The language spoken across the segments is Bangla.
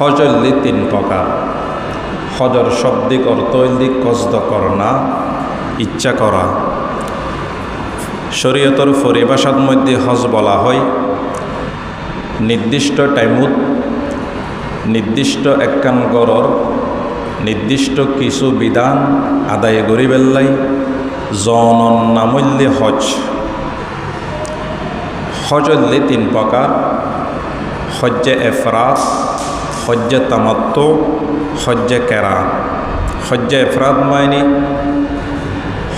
হজ হইলি তিন প্রকার। হজর শব্দিক অর্থ হইলি কসদ করনা, ইচ্ছা করা। শরীয়তর পরিভাষার মধ্যে হজ বলা হয় নির্দিষ্ট টাইমত নির্দিষ্ট একখান গড়র নির্দিষ্ট কিছু বিধান আদায় করি বেল্লাই জনন নামল্যে হজ। হজ হইলি তিন প্রকার: হজ্জে এফরাদ, হজ্জে তামাত্তু, হজ্জে কেরান। হজ্জে এফরাদ মাইনি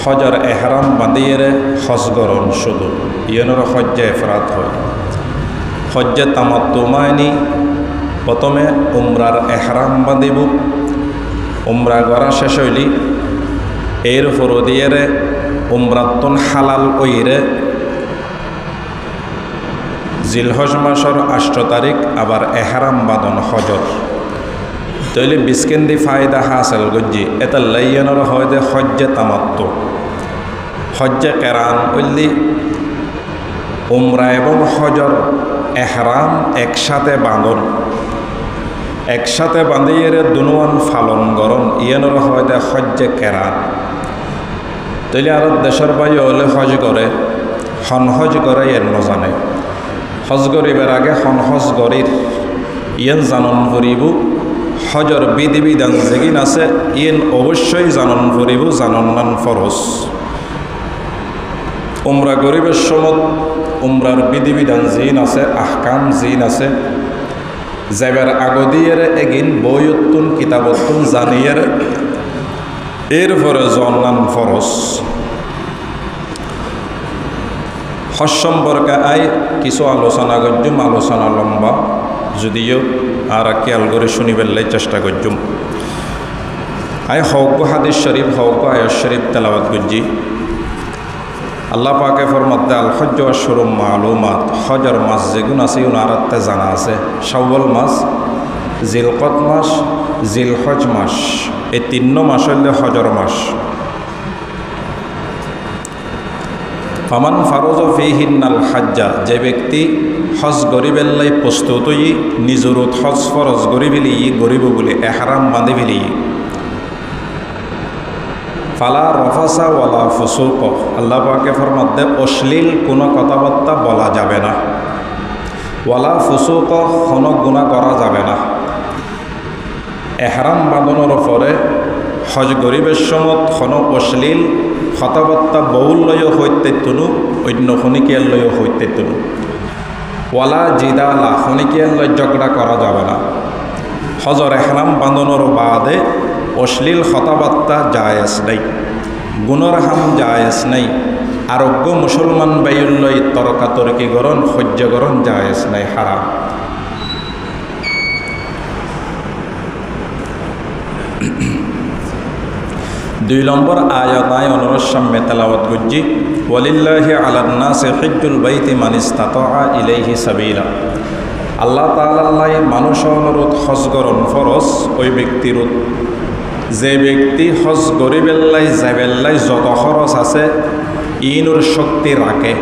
হজর এহরাম বাঁধিয়ে হজ গরণ শুধু, ইয়নের হজ্জে এফরাদ হয়। হজ্জে তামাত্তু মাইনি প্রথমে উমরার এহরাম বাঁধিব, উমরা গড়া শেষ হইলি এর ফরদিয়ে উমরাতুন হালাল ওইরে জিলহজ মাসের 8 তারিখ আবার এহরাম বাঁধন হজর। তৈলে বিস্কেন্দি ফায়দা হাসেল গজ্জি এটা লাইয়ানোর হয় যে হজ্জে তামাত্তু। হজ্জে কেরান বললি উমরা এবং হজর এহরাম একসাথে বাঁধন, একসাথে বাঁধিয়ে দুনুয়ান ফালন গরণ, ইয়ানোর হয় যে হজ্জে কেরান। তৈলে আর দেশের বাইরে হলে হজ করে, হন হজ করে এর নজানে। হজ গরিবের আগে হন হজ গরির ইয়েন জানন ভরিব হজর বিধিবিধান যেগিন আছে ইয়েন অবশ্যই জানন ভরিব, জানন নান ফরজ। উমরা গরিবের সমত উমরার বিধিবিধান জিন আছে, আহকাম জিন আছে, যাইবার আগদিয়ের এগিন বইয়তুন কিতাবতুন জানিয়ের এরপরে জন্নান ফরজ। হজ সম্পর্কে কিছু আলোচনা করজুম, আলোচনা লম্বা যদিও আর খেয়াল করে শুনিবেলাই চেষ্টা করজুম। হক হাদিস শরীফ হক আয়াত শরীফ তেলাওয়াত করছি। আল্লাহ পাকে ফরমাতে আল হজ্জ আশহুরুম মালুমাত, হজর মাস যেগুন আছে উনারাতে জানা আছে। শাওয়াল মাস, জিলকদ মাস, জিলহজ মাস, এই 3 মাস হইলে হজর মাস। ফামান ফারজ ফিহিন্নাল হাজ্জা, যে ব্যক্তি হজ গরিবেল্লাই প্রস্তুত হই নিজরত হজ ফরজ গরিবেলি গরিব বলে এহরাম বাঁধে ফেলি। ফালা রফাসা ওয়ালা ফুসুক, আল্লাহ পাকে ফরমাতে অশ্লীল কোনো কথাবার্তা বলা যাবে না। ওয়ালা ফুসুক, কোনো গুনাহ করা যাবে না। এহরাম বাঁধনের পরে হজ গরিবের সমত কোনো অশ্লীল কথাবার্তা বহুল্যয় হইতে তুলু, অন্য খনিকিয়ার লয় হইতে তুলু। ওয়ালা জিদালা, খনিকিয়ার লয় ঝগড়া করা যাবে না। হজর এহরাম বাঁধনের বাদে অশ্লীল কথাবার্তা জায়েজ নাই, গুণর হাম জায়েজ নাই। আরোগ্য মুসলমান বাইল্যই তর্কাতর্কি গরণ সহ্য গরণ জায়েজ নাই, হারাম। 2 নম্বর আয়াত অনুরোধ সামনে তেলাওয়াত করছি। ওয়ালিল্লাহি আলান নাসি হিজ্জুল বাইতি মান ইসতাতা ইলাইহি সাবিলা, আল্লাহ তাআলা মানুষ অনুরোধ হজ গরণ ফরজ ওই ব্যক্তির, যে ব্যক্তি হজ গরিবেল্লাই যাবেল্লাই যত খরচ আছে ইনুর শক্তি রাখে।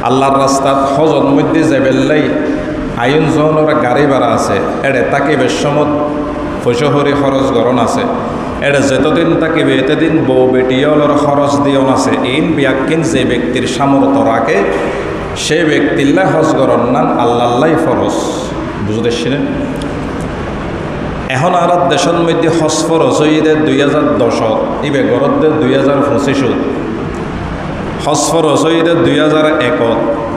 আল্লাহর রাস্তাত হজর মধ্যে যাবেল্লাই আইন জনের গাড়ি ভাড়া আছে, এড়ে তাকে বেশমত পয়সাহরি খরচ গরণ আছে, এটা যতদিন থাকিবে এতদিন বউ বেটিয়লর খরচ দিয়ন আছে। ইন বিয়াকিন যে ব্যক্তির সামর্থ্য রাখে সে ব্যক্তিল্লা হজ গরণ নান আল্লাহ্লাই ফরজ। বুঝতেছিলেন? এখন আর দেশের মধ্যে হজ ফরজ হইদের 2010, ইবে গরদের 2025, হজ ফরজ হইদের 2001,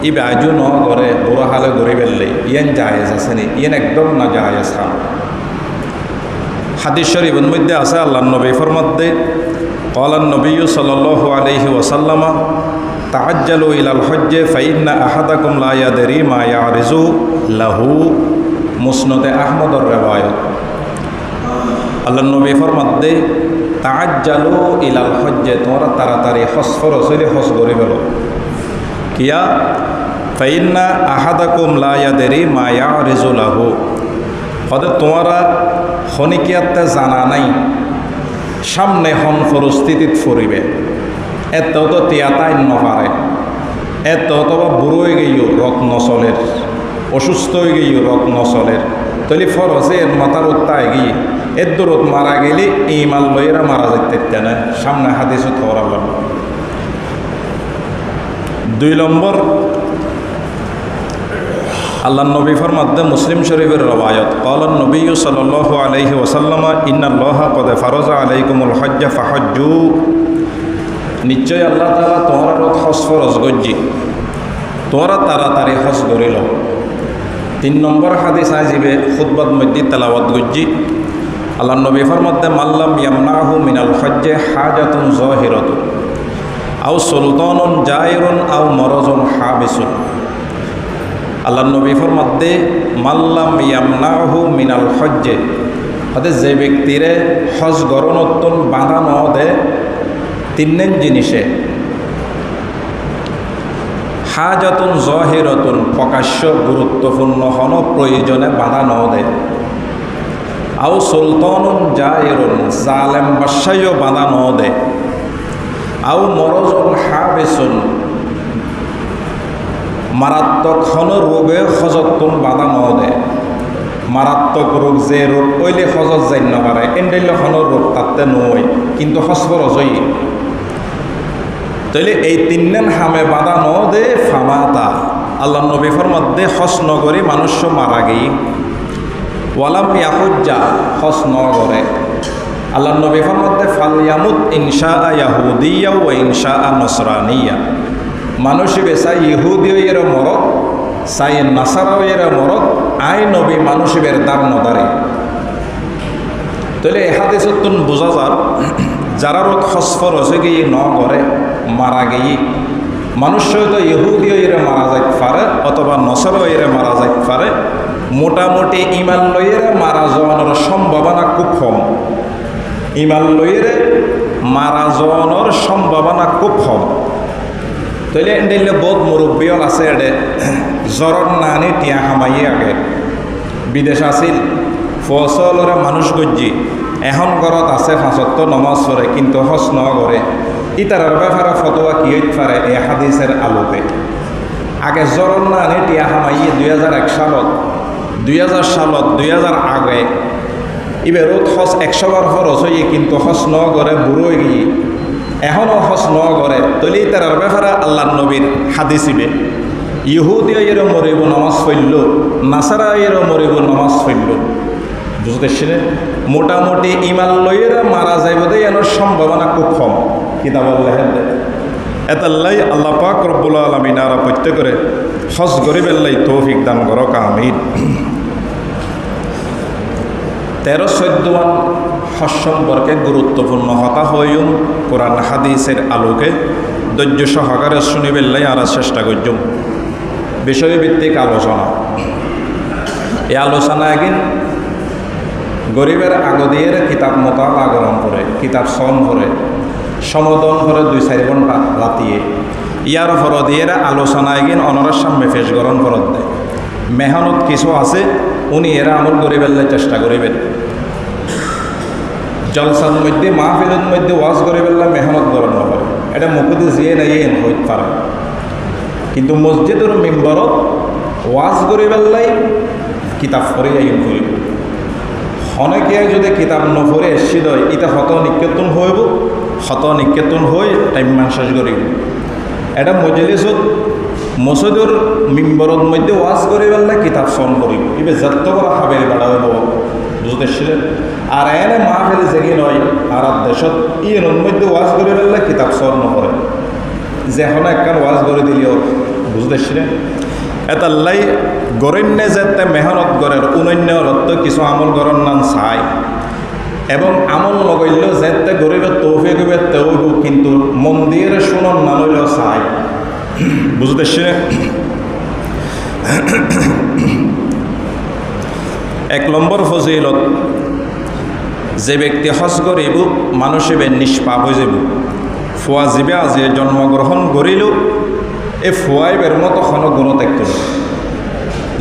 ইবে আজও ন করে বুড়া হালে গড়ি বেললে ইয়েন জায়েজ আছে নি? ইয়েন একদম না জায়েজ। হাদিস শরীফের মধ্যে আছে আল্লাহর নবী ফরমাতে ক্বালান নবী সাল্লাল্লাহু আলাইহি ওয়াসাল্লাম তাআজ্জালু ইলাল হজ্জে ফাইন্না আহাদাকুম লা ইয়াদরি মা ইয়ারিজু লাহু, মুসনাদে আহমদের রিওয়ায়াত। আল্লাহর নবী ফরমাতে তাআজ্জালু ইলাল হজ্জে, তোমরা তাড়াতাড়ি হজ ফরজ হইলে হজ করে ফেলো। কিয়া? ফাইন্না আহাদাকুম লা ইয়াদরি মা ইয়ারিজু লাহু, হতে তোমরা খনিকিয়াতে জানা নাই সামনে হন পরিস্থিতিত ফুরিবে। এত তো তিয়াতাই নপারে, এত অথবা বুড়ো হয়ে গেইও রত্ন চলের, অসুস্থ হয়ে গেইও রত্ন চলের, তলি ফরসে এর মাথার উত্তায় গিয়ে এর দূরত মারা গেলে ইমান লইয়েরা মারা যাইতে না সামনে হাদিসও থরালাম। 2 নম্বর আল্লাহ নবী ফরমাতে মুসলিম শরীফের রওয়ায়াত ক্বালান নবী সাল্লাল্লাহু আলাইহি ওয়াসাল্লাম ইন্নাল্লাহা ক্বাদ ফারাজা আলাইকুমুল হজ্জ ফাহজ্জু, নিশ্চয় আল্লাহ তাআলা তোমার উপর হজ ফরজ করজি, তোমরা তাড়াতাড়ি হজ করিল। 3 নম্বর হাদিস আজিবে খুতবাত মধ্যে তেলাওয়াত করজি আল্লাহ নবী ফরমাতে মাল্লাম ইয়ামনাহু মিনাল হজ্জে হাজাতুন যাহিরাতুন আও সুলতানুন জায়রুন আও মারাজুন হাবিসুন। আল্লাহ নবী ফরমাতে মাল্লাম ইয়ামনাহু মিনাল হজ্জে, অর্থাৎ যে ব্যক্তিরে হজ গরণোত্তন বাধা ন দে 3 জিনিসে, হাজাতুন যাহিরাতুন প্রকাশ্য গুরুত্বপূর্ণ হন প্রয়োজনে বাধা ন দে, আও সুলতানুন জায়রুন জালেম বাদশাহও বাধা ন দে, আও মারাজুন হাবিসুন মারাত্মক হন রোগে হজতুন বাধা ন দে। মারাত্মক রোগ যে রোগ ওইলে হজত যাই না পারে এন্ডেল হন রোগ তাতে নয় কিন্তু হসফরজ হই, তাইলে এই 3 হামে বাধা ন দে ফামাতা। আল্লাহ নবী ফরমাতে হজ নগরী মানুষ মারা গিয়ে ওয়ালাম ইয়াহুজ্জা হজ নগরে আল্লাহ নবী ফরমাতে ফালিয়ামুত ইনশা ইয়াহুদিয়া ও ইনশা নসরানিয়া, মানুষ বেসাই ইহুদিও এর মরক সাই নাসারাও এর মরক আই নবী মানুষ বের দার নদারে। তাহলে হাদিসতুন বোঝা যার যারা রোগ হসফর হসে গিয়ে ন করে মারা গিয়ে মানুষ হয়তো ইহুদিও এর মারা যাইতে পারে অথবা নসরাও এর মারা যাইতে পারে, মোটামুটি ইমান লইয়ের মারা যাওয়ানোর সম্ভাবনা খুব কম। ইমান লইয়ের মারা যাওয়ানোর সম্ভাবনা খুব কম। তাইলে এন্ডেলে বহুত মুরব্বীল আছে এডে জ্বরর নানি টিয়া হামাই আগে বিদেশ আসিল ফসলরা মানুষ গজ্জি এখন ঘরত আছে 5 নমাজ পড়ে কিন্তু হজ ন করে, ইতারার ব্যাপারে ফতোয়া কি হইতে পারে এই হাদিসের আলোকে। আগে জ্বরর নানি টিয়া হামাই 2001 সালত 2000 সালত 2000 আগে ইবেরত হজ 100 বার ফরজ হইয়ে কিন্তু হজ ন করে বুড়ো গিয়ে এখনও হজ ন করে, তলি তার ব্যাপারে আল্লাহ নবীর হাদিসিবে ইহুদিও এর মরিব নামাজ পড়ল নাসারা এর মরিব নামাজ পড়ল। বুঝতেছিলেন মোটামুটি ইমান লইয়েরা মারা যাইব দে এর সম্ভাবনা খুব কম। কিতাব লেখেন এতাল্লাই আল্লাহ পাক রব্বুল আলামিন আর প্রত্যেকরে হজ গরিবেল্লাই তৌফিক দান করক আমিন। 13-14 হজ সম্পর্কে গুরুত্বপূর্ণ হতা হইম কোরআন হাদিসের আলোকে ধৈর্য সহকারে শুনিবেল্লাই আর চেষ্টা করছুম। বিষয়ভিত্তিক আলোচনা, এই আলোচনা একদিন গরিবের আগদিয়ে কিতাব মোতাব আগরণ করে কিতাব সন করে সমদন করে 2-4 ঘন্টা রাতিয়ে ইয়ার ফর দিয়ে আলোচনা একদিন অনরার সামনে ফেস গরম ফরত দেয়। মেহনত কিছু আছে উনি এরা আমল গরিবেল্লাই চেষ্টা করিবেন। জলসার মধ্যে মাহফিলের মধ্যে ওয়াজ গরিবেল্লা মেহনত গরম নকরে, এটা মুখতে জিয়ে নাই হইতে পারে, কিন্তু মসজিদের মেম্বরত ওয়াজ গরিবেল্লাই কিতাব পড়ে আইন করিব। অনেকে যদি কিতাব নপড়ে এসছি দয় ইটা হত নিকেতন হইব, হত নিকেতন হয়ে টাইম মান শেষ করিব। এটা মজলিসত মসজিদের মেম্বরত মধ্যে ওয়াজ গরিবেল্লা কিতাব সন করিব, ইবে যত করা হাবের বাড়া হইব। বুঝতেছিলেন আর এনে মাহফিল জেগে নয় আর দেশত ইয়ের মধ্যে ওয়াজ করে ফেললে কিতাব সর নকরে যে হন একখান ওয়াজ করে দিলেও। বুঝতেছিলেন এতাল্লাই গরণ্যে যেতে মেহনত গড়ের অনন্য অর্থ কিছু আমল গরণ নাম চাই এবং আমল নগরলেও যেতে গরিবের তৌফিক হবে তেও কিন্তু মন্দিরে শুনন না লইলেও চাই। বুঝতেছিলেন 1 নম্বর ফজিলত যে ব্যক্তি হজ করিব মানুষের নিষ্পাপ হয়ে যাব। ফুয়া জীবে আজি জন্মগ্রহণ করিল এই ফুয়াইবের মতো কোনো গুণ ত্যাগ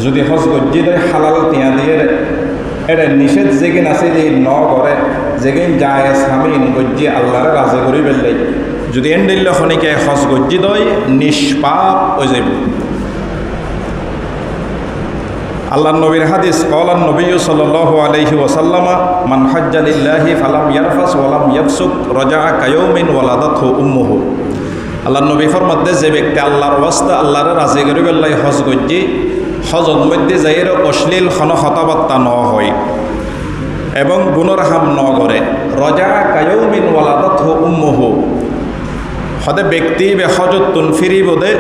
যদি হজ গজ্জি দেয় হালাল টিয়া দিয়ে এটা নিষেধ যেগিন আছে যে ন করে যেগিন যায় স্বামীন গজ্জি আল্লাহরে রাজে করি বেললাই যদি এন্ডিল্য খনিকে হজ গজ্জি দয় নিষ্পাপ হয়ে যাব। আল্লাহ নবীর হাদিস ক্বালান নবী সাল্লাল্লাহু আলাইহি ওয়াসাল্লাম মান হাজ্জা লিল্লাহি ফালাম ইয়ারফাস ওয়া লাম ইয়াফসুক রাজা'a কায়াউমিন ওয়ালাদাতহু উম্মুহু। আল্লাহ নবী ফরমাতে যে ব্যক্তি আল্লাহর ওয়াস্তে আল্লাহর রাজি করিবার লাই হজ গজ্জি হজত মধ্যে যাইয়ের অশ্লীল কথাবার্তা ন হয় এবং গুণর হাম ন করে রাজা'a কায়াউমিন ওয়ালাদাতহু উম্মুহু হদে ব্যক্তি বে হজতুন ফিরিবদে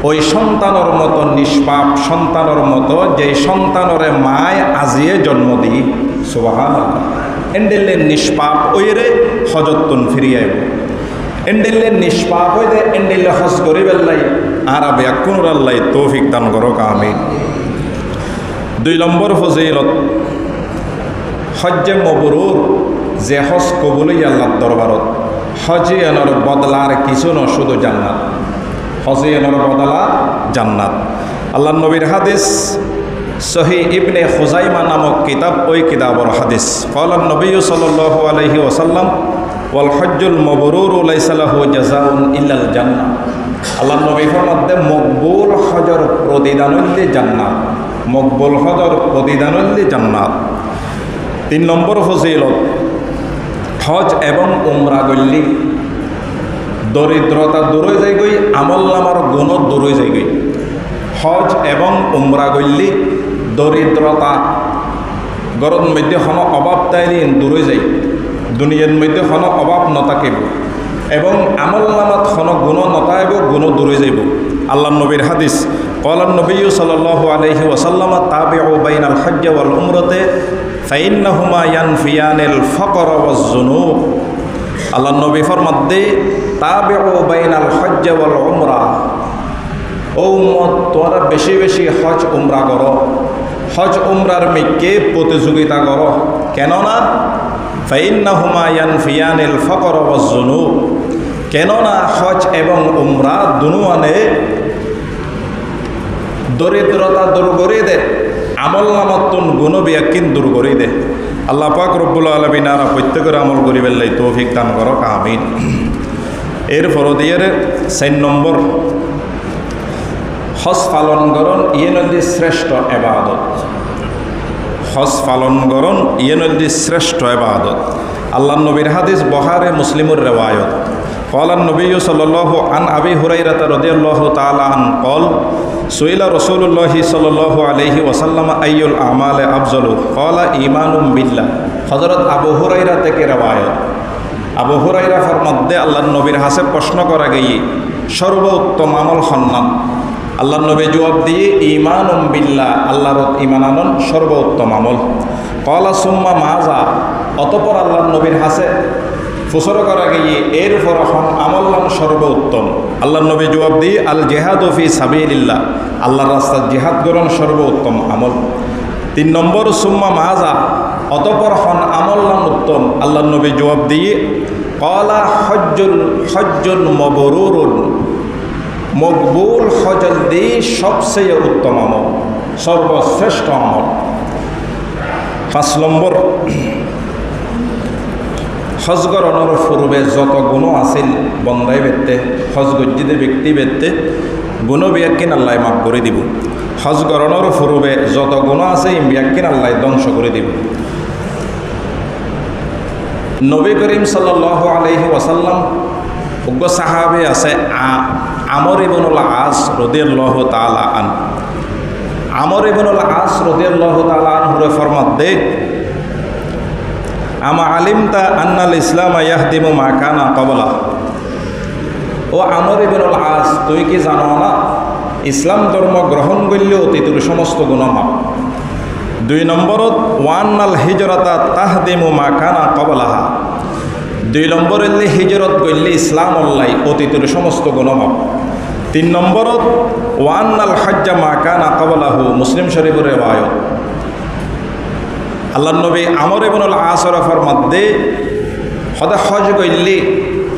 ওই সন্তানের মতো নিষ্পাপ সন্তানের মতো যে সন্তানরে মায় আজিয়ে জন্ম দিই সুবহানাল্লাহ এন্ডেলের নিষ্পাপ ওইরে হজতুন ফিরিয়াইব এন্ডেলের নিষ্পাপ হই দে এন্ডেলে হজ করিবার লাই আর ব্যাকুনুর আল্লাহ তৌফিক দান করুক আমিন। 2 নম্বর ফজিলত হজ্জে মবরুর যে হজ কবুলই আল্লাহর দরবারত হজিয়ানোর বদলার কিছু ন শুধু জান্নাত হজিয়ানোর বদলা জান্নাত। আল্লাহ নবীর হাদিস সহি ইবনে খুজাইমা নামক কিতাব ওই কিতাবর হাদিস ক্বালান নবী সাল্লাল্লাহু আলাইহি ওয়াসাল্লাম ওয়াল হজ্জুল মাবরুরু লাইসা লাহু জাযাউন ইল্লাল জান্নাহ। আল্লাহ নবী ফরমাতে মকবুল হজর প্রতিদান হইলে জান্নাত মকবুল হজর প্রতিদান হইলে জান্নাত। 3 নম্বর ফজিলত হজ এবং উমরা গল্লি দরিদ্রতা দূর হয়ে যায় গই আমল নামার গুণ দূর হয়ে যায় গই হজ এবং উমরা গল্লি দরিদ্রতা গরম মধ্যে কোনো অভাব তাইলে দূর হয়ে যায় দুনিয়ার মধ্যে কোনো অভাব নথাকিব এবং আমল নামাত কোনো গুণ নথাইব গুণ দূর হয়ে যাইব। আল্লাহ নবীর হাদিস ক্বালান নবী সাল্লাল্লাহু আলাইহি ওয়াসাল্লাম তাবিউ বাইনাল হজ্জ ওয়াল উমরাতে ফাইন্নাহুমা ইয়ানফিয়ানিল ফাকর ওয়াজ যুনুব। আল্লাহ নবী ফরমাতে তাবিউ বাইনাল হজ্জ ওয়াল উমরা ও উম্মত তোমরা বেশি বেশি হজ উমরা করো হজ উমরার মেকে প্রতিযোগিতা করো কেননা ফাইন্নাহুমা ইয়ানফিয়ানিল ফাকর ওয়াজ যুনুব কেননা হজ এবং উমরা দুনুয়ানে দরিদ্রতা দূর করে দে আমল নামাতুন গুণ বিয়াকিন দূর করে দে। আল্লাহ পাক রব্বুল আলামিন আর প্রত্যেকের আমল করিবার লাই তৌফিক দান করুক আমিন। এর ফরদিয়ার 4 নম্বর হজ পালন করণ ইয়ে নদী শ্রেষ্ঠ এবাদত হজ পালন করণ ইয়ে নদী শ্রেষ্ঠ এবাদত। আল্লাহ নবীর হাদিস বুখারী মুসলিমের রিওয়ায়াত ক্বালান নবী সাল্লাল্লাহু আন আবি হুরায়রা রাদিয়াল্লাহু তাআলা আন ক্বাল সুইলা রাসূলুল্লাহি সাল্লাল্লাহু আলাইহি ওয়াসাল্লাম আইয়ুল আমালে আফজালু ক্বালা ঈমানুম বিল্লাহ। হযরত আবু হুরায়রা থেকে রিওয়ায়াত আবু হুরায়রা ফরমাতে আল্লাহর নবীর হাসে প্রশ্ন করা গিয়ে সর্বোত্তম আমল সন্নান আল্লাহ নবী জবাব দিয়ে ঈমানুম বিল্লাহ আল্লাহর ঈমান আনন সর্বোত্তম আমল। ক্বালা সুম্মা মাজা অতঃপর আল্লাহর নবীর হাসে ফুসর করা গিয়ে এর উপর আমল নাম সর্বোত্তম আল্লাহর নবী জবাব দিয়ে আল জিহাদু ফি সাবিলিল্লাহ আল্লাহর রাস্তায় জিহাদ করণ সর্বোত্তম আমল। 3 নম্বর সুম্মা মাজা অতঃপর আমল নাম উত্তম আল্লাহর নবী জবাব দিয়ে ক্বালা হজ্জুন মাবরুরুন মকবুল হজল দিয়ে সবচেয়ে উত্তম আমল সর্বশ্রেষ্ঠ আমল। 5 নম্বর হজ করণের পূর্বে যত গুণ আছিল বন্দাই বেত্তে হজ গজ্জিত ব্যক্তি বেত্তে গুণ বিয়াকিন আল্লাহ মাফ করে দিব হজ করণের পূর্বে যত গুণ আছে বিয়াকিন আল্লাহ ধ্বংস করে দিব। নবী করিম সাল্লাল্লাহু আলাইহি ওয়াসাল্লাম উগ্র সাহাবে আছে আমর ইবনুল আস রাদিয়াল্লাহু তাআলা আন আমর ইবনুল আস রাদিয়াল্লাহু তাআলা আনহু ফরমাত দে আমা আলিমতা আন্নাল ইসলাম ইয়াহদিমু মা কানা ক্বাবলা। ও আমর ইবনুল আস তুই কি জানো না ইসলাম ধর্ম গ্রহণ করলে অতীতের সমস্ত গুনাহ মাফ। 2 নম্বরত ওয়ান্নাল হিজরাতা তাহদিমু মা কানা ক্বাবলাহা 2 নম্বর হইলে হিজরত করলে ইসলাম আল্লাহ অতীতের সমস্ত গুনাহ মাফ। 3 নম্বরত ওয়ান্নাল হজ্জা মা কানা ক্বাবলাহু মুসলিম শরীফের রিওয়ায়াত আল্লাহ নবী আমর ইবনুল আসর ফরমাতে সদা হজ করলে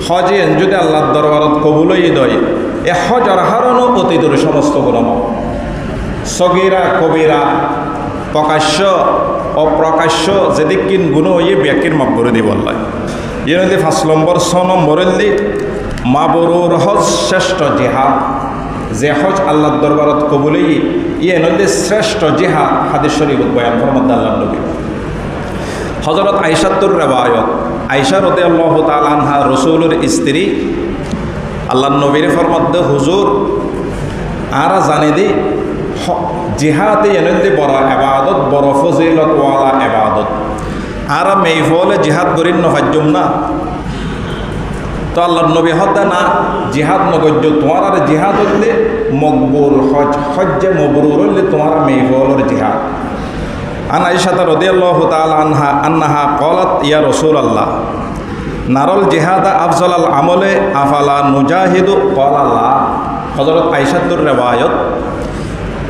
হজে যদি আল্লাহর দরবারত কবুল হয়ে দয় এ হজর হারণ অতীতের সমস্ত গুনাহ সগীরা কবিরা প্রকাশ্য অপ্রকাশ্য যেদিকিন গুণ হয়ে ব্যাকির মাফ করে দিব আল্লাহ। ইয়ে নদী 5 নম্বর 6 নম্বর হইলে মাবরুর হজ শ্রেষ্ঠ জিহাদ যে হজ আল্লাহর দরবারত কবুলেই ইয়ে নদী শ্রেষ্ঠ জিহাদ হাদিস শরীফত বয়ান ফরমাত আল্লাহ নবী। হযরত আয়েশাতুর রিওয়ায়াত, আয়েশা রাদিয়াল্লাহু তাআলা আনহা রাসূলের স্ত্রী আল্লাহর নবীর ফরমাত হুজুর আরা জানে দি জিহাদে এনদি বড় ইবাদত, বড় ফজিলত ওয়ালা ইবাদত। আরা মেইফলে জিহাদ করিন নফাজ্জুম না। তো আল্লাহর নবী হতে না জিহাদ নগজ্য তোমার আর জিহাদ হইলে মকবুল হজ, হজ্জে মবরুর হইলে তোমার মেইফলের জিহাদ। আন আয়েশা রাদিয়াল্লাহু তাআলা আনহা আন্নাহা ক্বালাত ইয়া রাসূলুল্লাহ নারল জিহাদা আফজালাল আমলে আফালা নুজাহিদু ক্বালা লা। হযরত আয়েশাতুর রিওয়ায়াত,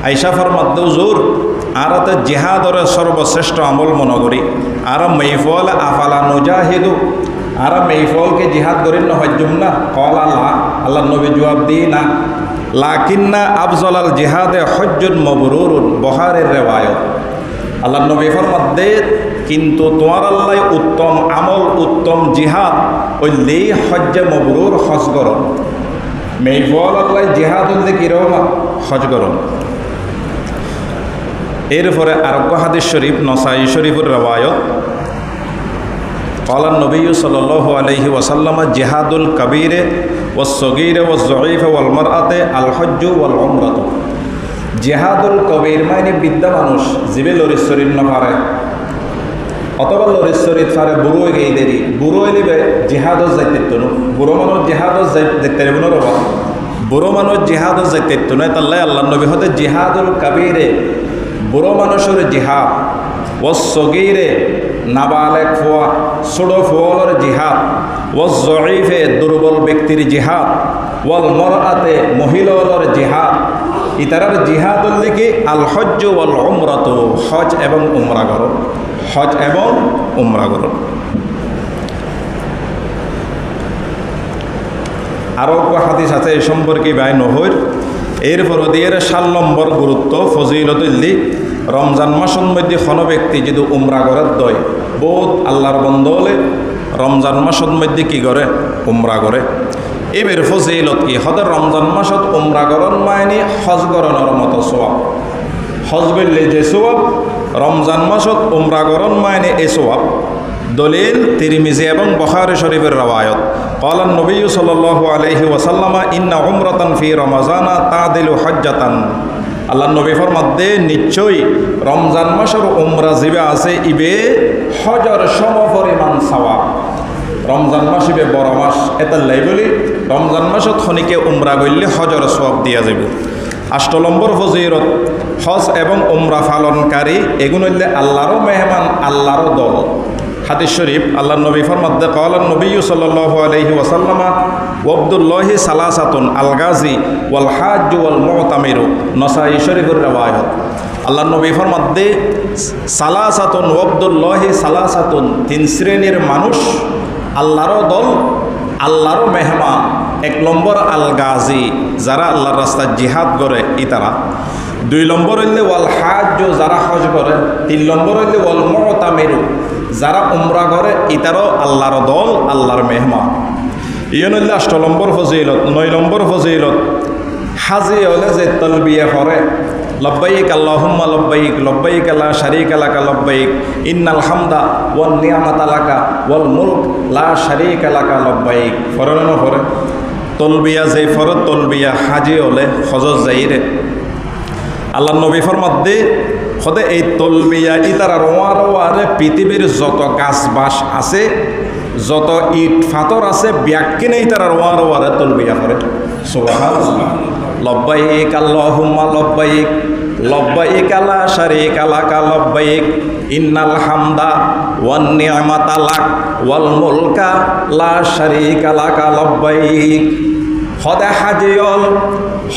আয়েশা ফরমাত হুজুর আরাতে জিহাদর সর্বশ্রেষ্ঠ আমল মনে করি। আর মেইফল আফালা নুজাহিদু, আর মেইফলকে জিহাদ করেন না হজ্জুম না। ক্বালা লা, আল্লাহর নবী জবাব দিই না লাকিন্না আফজালাল জিহাদে হজ্জুন মবরুরুন, বুখারীর রিওয়ায়াত। আল্লাহর নবী ফরমাত দে কিন্তু তোমার আল্লাহ উত্তম আমল, উত্তম জিহাদ ওইলেই হজ্জে মবরুর হজ করন। মেইফল আল্লাহ জিহাদ হইলে কিরকম হজ করন। এরপরে আরোগ্য হাদিস শরীফ নসাই শরীফের রিওয়ায়াত ক্বালা নবী সাল্লাল্লাহু আলাইহি ওয়াসাল্লাম জিহাদুল কাবীরে ওয়াস সগীরে ওয়াজ যঈফে ওয়াল মারআতে আল হজ্জু ওয়াল উমরাতু। জিহাদুল কবির মানে বিদ্যা মানুষ জিবে লরিশ্বরীর না পারে অথবা লরিশ্বরীর পারে বুড়ো গেই দেরি বুড়ো এলিবে জিহাদও যাইতে তো বুড়ো মানুষ জিহাদও দেখতে পারব না। রবা বুড়ো মানুষ জিহাদও যাইতে তো নয়। তাল্লাই আল্লাহ নবী হতে জিহাদুল কাবীরে বুড়ো মানুষের জিহাদ, ওয়াস সগীরে নাবালেক ফোয়া ছোট ফোয়ালের জিহাদ, ওয়াজ যঈফে দুর্বল ব্যক্তির জিহাদ, ওয়াল মারআতে মহিলার জিহাদ। ইতারার জিহাদুল লিখি আল হজ্জ ওয়াল উমরাতু, হজ এবং উমরা করো, হজ এবং উমরা করো। আরও হাদিস আছে এই সম্পর্কে বাই নহর। এরপর দিয়ে 7 নম্বর গুরুত্ব ফজিলতুল্লি রমজান মাসের মধ্যে কোনো ব্যক্তি যদি উমরা করার দয় বহুত আল্লাহর বন্ধ হলে রমজান মাসের মধ্যে কি করে উমরা করে। এবার ফজিলত কি হদের রমজান মাসত উমরা করন মানে হজ করণের মতো সওয়াব। হজ করলে যে সওয়াব রমজান মাসত উমরা করন মানে এই সওয়াব। দলিল তিরমিজি এবং বুখারী শরীফের রিওয়ায়াত ক্বালা নবী সাল্লাল্লাহু আলাইহি ওয়াসাল্লাম ইন্না উমরাতান ফি রমাজানা তাদিলু হজ্জাতান। আল্লাহ নবী ফরমাত দে নিশ্চয়ই রমজান মাসের উমরা জিবে আছে ইবে হজর সমপরিমাণ সওয়াব। রমজান মাস ইবে বড় মাস এতাল্লাই বলি রমজান মাসত খনিকে উমরা করলে হজর সওয়াব দিয়া যাব। 8 নম্বর ফজিলত হজ এবং উমরা পালনকারী এগুলো হইলে আল্লাহরও মেহমান, আল্লাহরও দল। হাদিস শরীফ আল্লাহ নবী ফরমাত ক্বালা নবী সাল্লাল্লাহু আলাইহি ওয়াসাল্লাম ওয়াবদুল্লাহি সালাসাতুন আল গাজী ওয়াল হাজ্জ ওয়াল মুতামিরু, নসাই শরীফের রিওয়ায়াত। আল্লাহ নবী ফরমাত দে সালাসাতুন ওয়াবদুল্লাহি সালাসাতুন, 3 শ্রেণীর মানুষ আল্লাহরও দল, আল্লাহরও মেহমান। 1 নম্বর আল গাজী, যারা আল্লাহর রাস্তায় জিহাদ করে ইতারা। 2 নম্বর হইলে ওয়াল হাজ্জ, যারা হজ করে। 3 নম্বর হইলে ওয়াল মুতামিরু, যারা উমরা করে ইতারও আল্লাহর দল, আল্লাহর মেহমান। ইয়ে হইলে 8 নম্বর ফজিলত। 9 নম্বর ফজিলত হাজি হলে যে তালবিয়া করে লব্বাইক আল্লাহুম্মা লব্বাইক লব্বাইক লা শারীকা লাকা লব্বাইক ইন্নাল হামদা ওয়ান নি'মাতা লাকা ওয়াল মুলক লা শারীকা লাকা লব্বাইক। ফরন না ফরে তলবিয়া যে ফরত তলবিয়া হাজি হলে হজত যাইরে আল্লাহ নবী ফরমাত দে খদে এই তলবিয়া ইতারা রোয়ারে পৃথিবীর যত গাছ বাস আছে, যত ইট ফাতর আছে ব্যাকিনেই তারা রোয়ারে তলবিয়া করে। সুবহানাল্লাহ। লব্বাইক আল্লাহুম্মা লব্বাইক লব্বাইক লা শারীকা লাকা লব্বাইক ইন্নাল হামদা ওয়ান নি'মাতা লাক ওয়াল মুলকা লা শারীকা লাকা লব্বাইক। হদে হাজিয়ল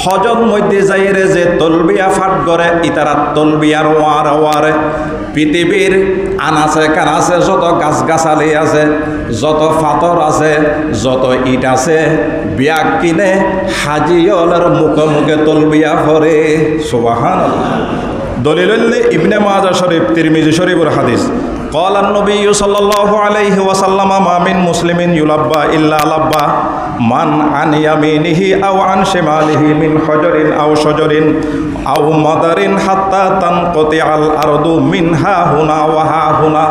হজর মধ্যে যাইরে যে তলবিয়া ফাট করে ইতারা তলবিয়ার ওয়ারে পৃথিবীর আনাচে কানাচে যত গাছগাছালি আছে, যত ফাতর আছে, যত ইট আছে বিয়াক কিনে হাজিয়লের মুখে মুখে তলবিয়া করে। সুবহানাল্লাহ। দলিল ইবনে মাজাহ শরীফ তিরমিজি শরীফের হাদিস قال النبي صلى الله عليه وسلم ما من مسلم يلبى إلا لبى من عن يمينه أو عن شماله من حجر أو شجر أو مدر حتى تنقطع الأرض منها هنا وها هنا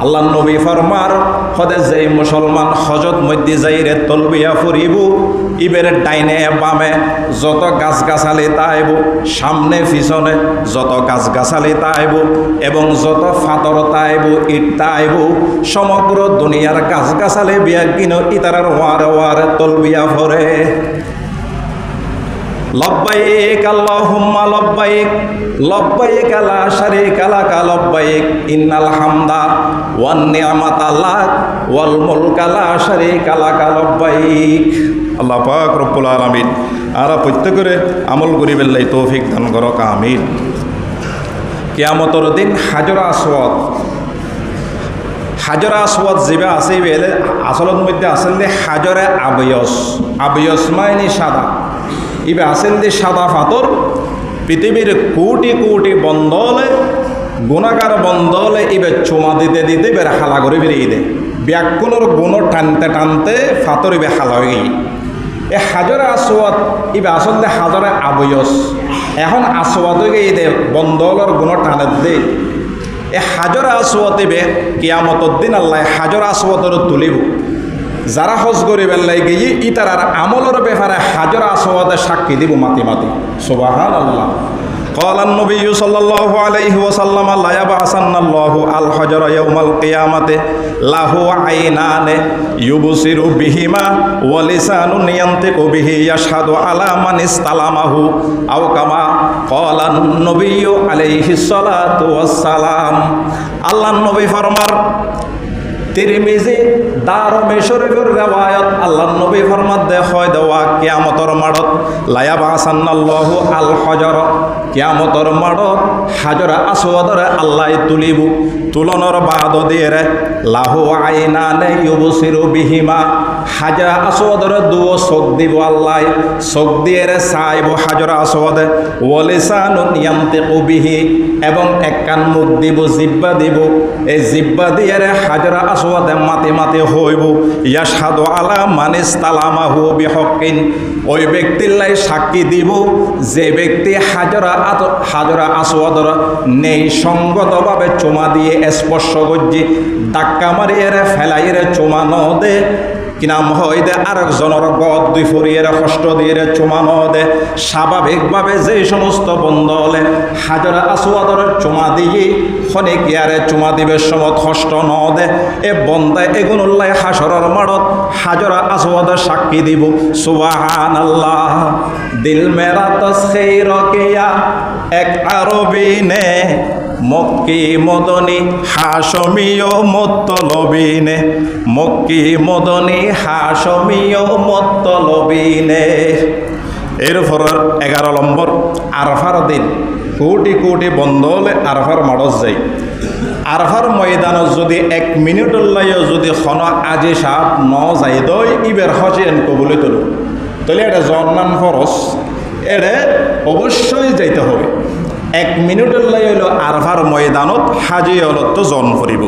আল্লাহ নবী ফরমার হদে যেই মুসলমান হজত মধ্যে যাইরে তলবিয়া ফুরিব ইবের ডাইনে বামে যত গাছগাছালি তাইব সামনে পিছনে যত গাছগাছালি তাইব এবং যত ফাতর তাইব ইট তাইব সমগ্র দুনিয়ার গাছগাছালি বিয়া কিন ইতারার ওয়ারে ওয়ারে তলবিয়া ফরে লব্বাইক আল্লাহুম্মা লব্বাইক লব্বাইক লা শারীকা লাক লব্বাইক ইন্নাল হামদা ওয়ান নি'মাতা লাক ওয়াল মুলকা লা শারীকা লাক লব্বাইক। আল্লাহ পাক রব্বুল আলামিন আর প্রত্যেকরে আমল করিবেন লাই তৌফিক দান করক আমিন। কিয়ামতের দিন হাজর আসওয়াদ হাজরা আসওয়াদ যেবা আছে বেলে আসলের মধ্যে আসলে হাজরে আবয়স মানে সাদা ইবে আসেন যে সাদা পাথর পৃথিবীর কোটি কোটি বন্দলে গুণাগার বন্দলে ইবে চুমা দিতে দিতে বের হালা করে বেরিয়ে দেয় ব্যাকুণর গুণ টানতে টানতে ফাতর ইবে হালা হয়ে গিয়ে এ হাজরে আসওয়াদ ইবে আসলে হাজরে আবয়স এখন আসওয়াদ হয়ে গিয়ে দে বন্দলের গুণ টানে দে এ হাজরে আসওয়াদ ইবে কিয়ামতের দিন আল্লাহ হাজরে আসওয়াদের তুলিব যারা হজ করিবেন লাগে ইতার আমলের ব্যাপারে হাজর আসওয়াদে সাক্ষী দিব মাতি মাতি সুবহানাল্লাহ। قال النبي صلى الله عليه وسلم لا يبعثن الله الحجر يوم القيامة له عينان يبصر بهما ولسان ينطق به يشهد على من استلمه أو كما قال النبي عليه الصلاة والسلام আল্লাহ নবী ফরমার তিরমিজি দারমে শরীফের রিওয়ায়াত আল্লাহ নবী ফরমাত দে হয় দেওয়া কিয়ামতের মাঠত লায়াবাসান্নাল্লাহু আল হজর কিয়ামতের মাঠত হাজরা আসওয়াদরে আল্লাহ তুলিব তুলনের বাদ দিয়ে লাহু আইনানে ইউবসিরু বিহিমা হাজরা আসওয়াদরে দুও চোখ দিব আল্লাহ চোখ দিয়ে চাইব হাজরা আসওয়াদে ওয়ালিসানুন ইয়ান্তিকু বিহি এবং এক কান মুখ দিব জিহ্বা দিব এই জিহ্বা দিয়ে হাজরা আসওয়াদে মাতি মাতি হইব ইয়াশহাদু আলা মান ইসতালামাহু বিহক্কিন ওই ব্যক্তির লাই সাক্ষী দিব যে ব্যক্তি হাজরা আসওয়াদর নেই সঙ্গতভাবে চুমা দিয়ে স্পর্শ করছি ধাক্কা মারিয়ে ফেলাইয়ে চুমা ন দে কি নাম হয় দে আরেকজনের গদ দুই ফরিয়ে কষ্ট দিয়ে চুমা ন দে স্বাভাবিকভাবে যে সমস্ত বন্ধ হলে হাজরা আসওয়াদর চুমা দিয়ে খনিক ইয়ারে চুমা দিবের সময় কষ্ট ন দে এ বন্দায় এগুনুল্লাহ হাসরের মাঠত হাজরা আসওয়াদর সাক্ষী দিব সুবহানাল্লাহ। দিল মেরা তসখীর কিয়া এক আরবি নে মক্কি মদনী হাশমীয় মতলবিনে মক্কি মদনী হাশমীয় মতলবিনে। এরপর 11 নম্বর আরফার দিন কোটি কোটি বন্ধ হলে আরফার মাঠত যাই আরফার ময়দানত যদি 1 মিনিটর লাইও যদি খন আজি সাপ ন যাই দই ইবের হজেন কবলে তোলো তাহলে এটা জন্নান ফরস এটা অবশ্যই যাইতে হবে 1 মিনিটের লাই হইল আরফার ময়দানত হাজি হলত তো জন ফুরিব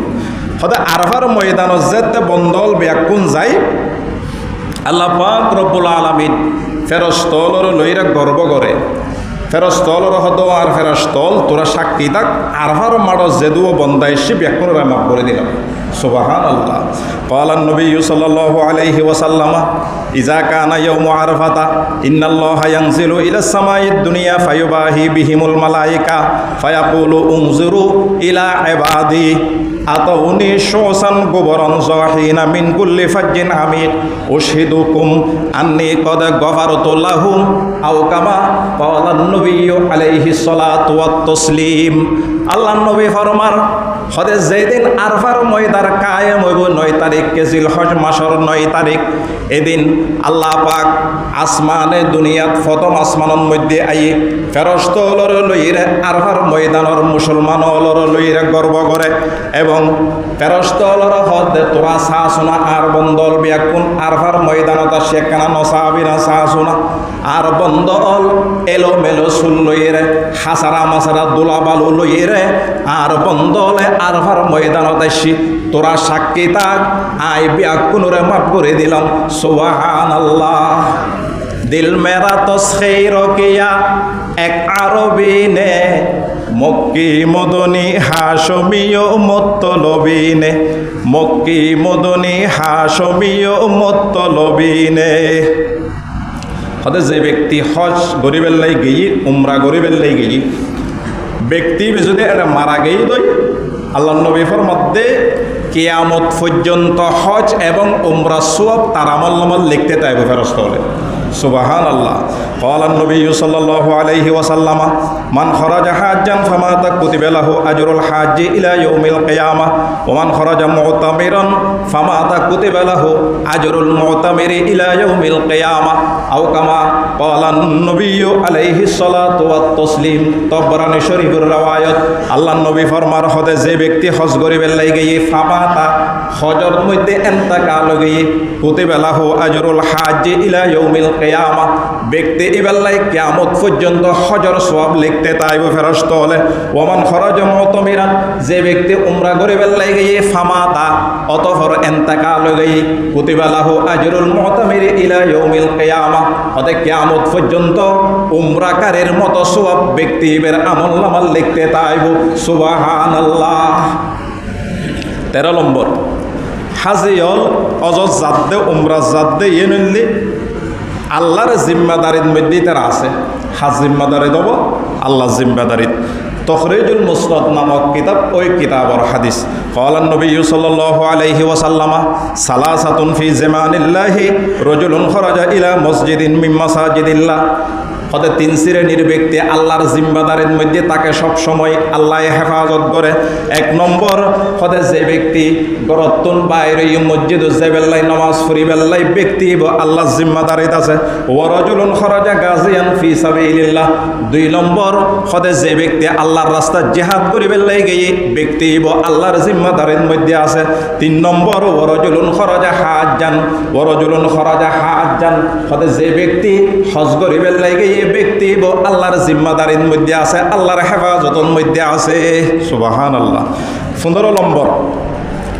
সদায় আরফার ময়দানত যেতে বন্দল ব্যাকুণ যায় আল্লাহ পাক রব্বুল আলামিন ফেরস্তলর লইরা গর্ব করে ফেরস্তলর হদ আর ফেরস্তল তোরা সাক্ষী থাক আরফার মাঠত যেদুও বন্দায় সে ব্যাকুণ মাফ করে দিলাম সুবহানাল্লাহ। قال النبي صلى الله عليه وسلم إذا كان يوم عرفة إن الله ينزل إلى السماء الدنيا فيباهي بهم الملائكة فيقول انظروا إلى عبادي أتوني شوسا غبرا زاحين من كل فج عميق أشهدكم أني قد غفرت لهم أو كما قال النبي عليه الصلاة والتسليم আল্লাহ নবী ফরমার হদে যেদিন আরফার ময়দার কায়েম হইব 9 তারিখ কেজিল হজ মাসের 9 তারিখ এদিন আল্লাহ পাক আসমানে দুনিয়াত প্রথম আসমানের মধ্যে আই ফেরেশতাদের লইরে আরফার ময়দানের মুসলমান হলর লইরে গর্ব করে এবং ফেরেশতাদের হদে তোরা সাহসনা আর বন্দল বিয়াকুন আরফার ময়দানত সেখানে নসাবিনা সাহসনা আর বন্দল এলো মেলো সুল লইরে হাসারা মাসারা দুলা বালু লইরে হলে আর বন্ধ হলে আরফার ময়দানত আসি তোরা সাক্ষী থাক আই বিয়া কোনরে মাফ করে দিলাম সুবহানাল্লাহ দিল মেরা তো খের কিয়া এক আরবি নে মক্কি মদনী হাশমীয় মত্তলবী নে মক্কি মদনী হাশমীয় মত্তলবী নে হতে যে ব্যক্তি হজ গরিবের লাই গিয়ে উমরা গরিবের লাই গিয়ে ব্যক্তি যদি এটা মারা গেই দই আল্লাহ নবীর মধ্যে কিয়ামত পর্যন্ত হজ এবং উমরা সওয়াব তার আমল নামায় লিখতে তাইব ফেরেশতা হলে সুবহানাল্লাহ قال النبي صلى الله عليه وسلم من خرج حاجا فمات كتب له اجر الحاج الى يوم القيامه ومن خرج معتمرا فمات كتب له اجر المعتمر الى يوم القيامه او كما قال النبي عليه الصلاه والتسليم তবরানী শরীফের রওয়ায়াত আল্লাহ নবী ফরমার হতে যে ব্যক্তি হজ করিবার লাগি ফামাতা হজর মধ্যে ইন্তেকাল গিয়ে কুতিবা লাহু আজরুল হাজ ইলা ইয়াউমিল কিয়ামা ব্যক্তি ইবাল্লাই কিয়ামত পর্যন্ত হজর সওয়াব লিখতে তাইব ফেরেশতা হলে ওমান খরাজ মুতামিরান যে ব্যক্তি উমরা করিবার লাগি ফামাতা অতঃপর ইন্তেকাল গিয়ে কুতিবা লাহু আজরুল মুতামির ইলা ইয়াউমিল কিয়ামা হতে কিয়ামত পর্যন্ত উমরাকারীর মতো সওয়াব ব্যক্তি এর আমলনামা লিখতে তাইব সুবহানাল্লাহ 13 নম্বর হাজিয়ল অজজ জাদ্দে উমরা জাদ্দে ইয়েনলি আল্লাহর জিম্মাদারির মধ্যেই তারা আছে হাজ জিম্মাদারি দেব আল্লাহর জিম্মাদারিত তখরিজুল মুসনাদ নামক কিতাব ওই কিতাবর হাদিস قال النبي صلى الله عليه وسلم ثلاثة في زمان الله رجل خرج إلى مسجد من مساجد الله হতে 3 শ্রেণীর ব্যক্তি আল্লাহর জিম্মাদারির মধ্যে তাকে সব সময় আল্লাহ হেফাজত করে 1 নম্বর হতে যে ব্যক্তি গরতুন বাইরে মসজিদ যাবেল্লাই নামাজ পড়িবেল্লাই ব্যক্তি আল্লাহর জিম্মাদারিত আছে ওয়া রাজুলুন খরাজা গাজিয়ান ফি সাবিলিল্লাহ 2 নম্বর হতে যে ব্যক্তি আল্লাহর রাস্তায় জিহাদ করিবেল্লাই গিয়ে ব্যক্তি আল্লাহর জিম্মাদারির মধ্যে আছে 3 নম্বর ওয়া রাজুলুন খরাজা হাজ্জান হতে যে ব্যক্তি হজ করিবেল্লাই গিয়ে ব্যক্তি আল্লাহর জিম্মাদারির মধ্যে আছে আল্লাহর হেফাজতের মধ্যে আছে সুবহানাল্লাহ 15 নম্বর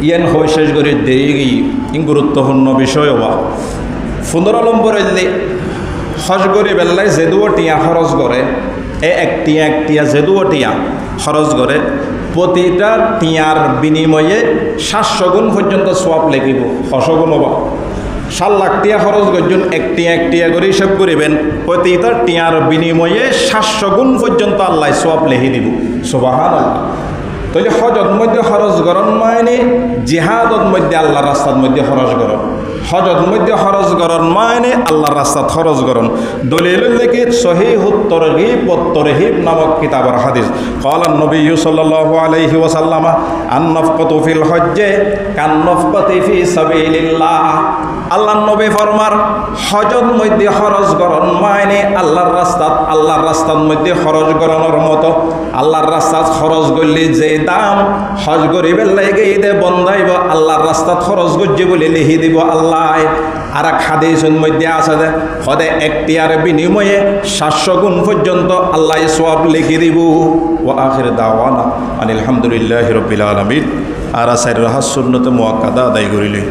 ইয়ান হয়ে শেষ করে দেরি গিয়ে গুরুত্বপূর্ণ বিষয় হওয়া 15 নম্বর এলে হজ করে বেলায় যে দুটিয়া খরচ করে একটিয়া যে দুটিয়া খরচ করে প্রতিটা টিয়ার বিনিময়ে 700 গুণ পর্যন্ত সওয়াব লিখিব 100 গুণ হবা 7 লাখ টিয়া খরচ করছেন একটিয়া করে হিসাব করিবেন প্রতিটা টিয়ার বিনিময়ে 700 গুণ পর্যন্ত আল্লাহ সওয়াব লিখে দিব সুবহানাল্লাহ তাহলে হজত মধ্যে খরচ করন মানে জিহাদত মধ্যে আল্লাহর রাস্তার মধ্যে খরচ করন হজত মধ্যে খরচ করন মানে আল্লাহর রাস্তাত খরচ করন দলিল লিখি সহিহুত তরগীব ওয়াত তরহিব নামক কিতাবের হাদিস قال النبي صلى الله عليه وسلم النفقة في الحج كالنفقة في سبيل الله আল্লাহর নবী ফরমার হজত মধ্যে খরচ করন মানে আল্লাহর রাস্তার মধ্যে খরচ করানোর মতো আল্লাহর রাস্তাত খরচ করলে যে দাম হজ করিবের লাগে দে বন্ধাইব আল্লাহর রাস্তাত খরচ করছে বলে লিখি দিব আল্লাহ আর এক হাদিসের মধ্যে আছে যে হদে একটিয়ার বিনিময়ে 700 গুণ পর্যন্ত আল্লাহ সওয়াব লিখে দিব ওয়া আখির দাওয়ানা আলহামদুলিল্লাহি রাব্বিল আলামিন আর আসাইর রাহাস সুন্নাতে মুআক্কাদা আদায় করিলে